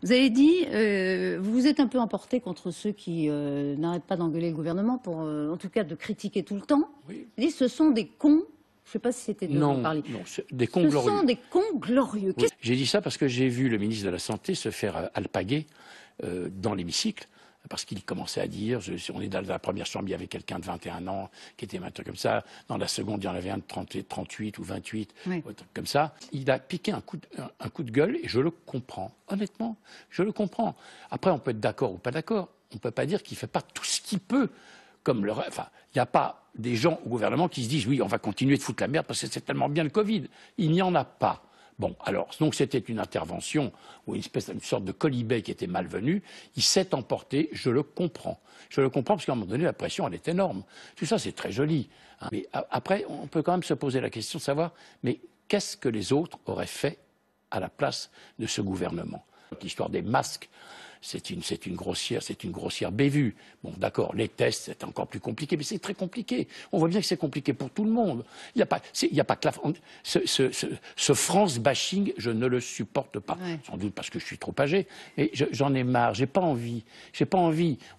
Vous avez dit, vous vous êtes un peu emporté contre ceux qui n'arrêtent pas d'engueuler le gouvernement, pour, en tout cas de critiquer tout le temps. Oui. Vous dites, ce sont des cons. Je ne sais pas si c'était de Non, vous parler. non, des cons glorieux. Ce sont des cons glorieux. Oui. J'ai dit ça parce que j'ai vu le ministre de la Santé se faire alpaguer dans l'hémicycle, parce qu'il commençait à dire, on est dans la première chambre, il y avait quelqu'un de 21 ans qui était un truc comme ça, dans la seconde, il y en avait un de 38 ou 28, oui. Un truc comme ça. Il a piqué un coup de gueule, et je le comprends, honnêtement, je le comprends. Après, on peut être d'accord ou pas d'accord, on ne peut pas dire qu'il ne fait pas tout ce qu'il peut. Comme enfin, il n'y a pas des gens au gouvernement qui se disent oui, on va continuer de foutre la merde parce que c'est tellement bien le Covid. Il n'y en a pas. Bon, alors, donc c'était une intervention ou une sorte de colibet qui était malvenu. Il s'est emporté, je le comprends. Je le comprends parce qu'à un moment donné, la pression, elle est énorme. Tout ça, c'est très joli. Hein. Mais après, on peut quand même se poser la question de savoir, mais qu'est-ce que les autres auraient fait à la place de ce gouvernement? L'histoire des masques. C'est une grossière bévue. Bon, d'accord, les tests, c'est encore plus compliqué, mais c'est très compliqué. On voit bien que c'est compliqué pour tout le monde. Il n'y a pas que ce France-bashing, je ne le supporte pas. Ouais. Sans doute parce que je suis trop âgé, mais j'en ai marre, j'ai pas envie.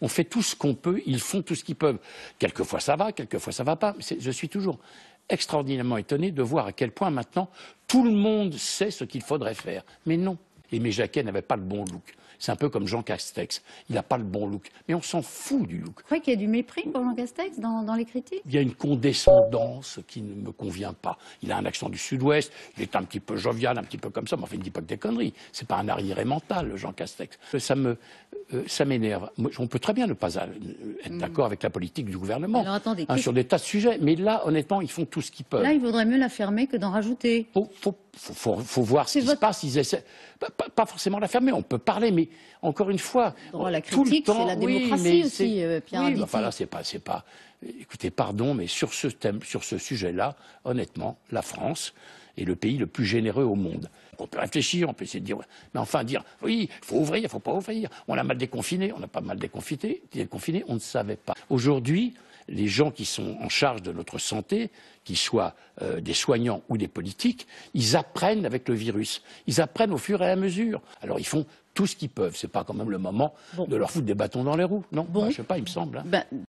On fait tout ce qu'on peut, ils font tout ce qu'ils peuvent. Quelquefois ça va, quelquefois ça va pas. Mais je suis toujours extraordinairement étonné de voir à quel point maintenant tout le monde sait ce qu'il faudrait faire. Mais non. Aimé Jacquet n'avait pas le bon look. C'est un peu comme Jean Castex. Il n'a pas le bon look. Mais on s'en fout du look. Vous croyez qu'il y a du mépris pour Jean Castex dans les critiques? Il y a une condescendance qui ne me convient pas. Il a un accent du sud-ouest, il est un petit peu jovial, un petit peu comme ça, mais enfin, il ne dit pas que des conneries. C'est pas un arriéré mental, Jean Castex. Ça m'énerve. On peut très bien ne pas être d'accord avec la politique du gouvernement. Alors, attendez, sur des tas de sujets. Mais là, honnêtement, ils font tout ce qu'ils peuvent. Là, il vaudrait mieux la fermer que d'en rajouter. Faut voir ce qui se passe. Ils essaient, pas forcément la fermer, on peut parler, mais encore une fois, la critique, c'est la démocratie aussi, Pierre Arditi. Enfin là, c'est pas. Écoutez, pardon, mais sur ce thème, sur ce sujet-là, honnêtement, la France est le pays le plus généreux au monde. On peut réfléchir, on peut essayer de dire, mais enfin dire, oui, il faut ouvrir, il ne faut pas ouvrir. On a mal déconfiné, on n'a pas mal déconfiné, on ne savait pas. Aujourd'hui, les gens qui sont en charge de notre santé, qu'ils soient des soignants ou des politiques, ils apprennent avec le virus. Ils apprennent au fur et à mesure. Alors ils font tout ce qu'ils peuvent. C'est pas quand même le moment de leur foutre des bâtons dans les roues, non? Je sais pas, il me semble. Hein.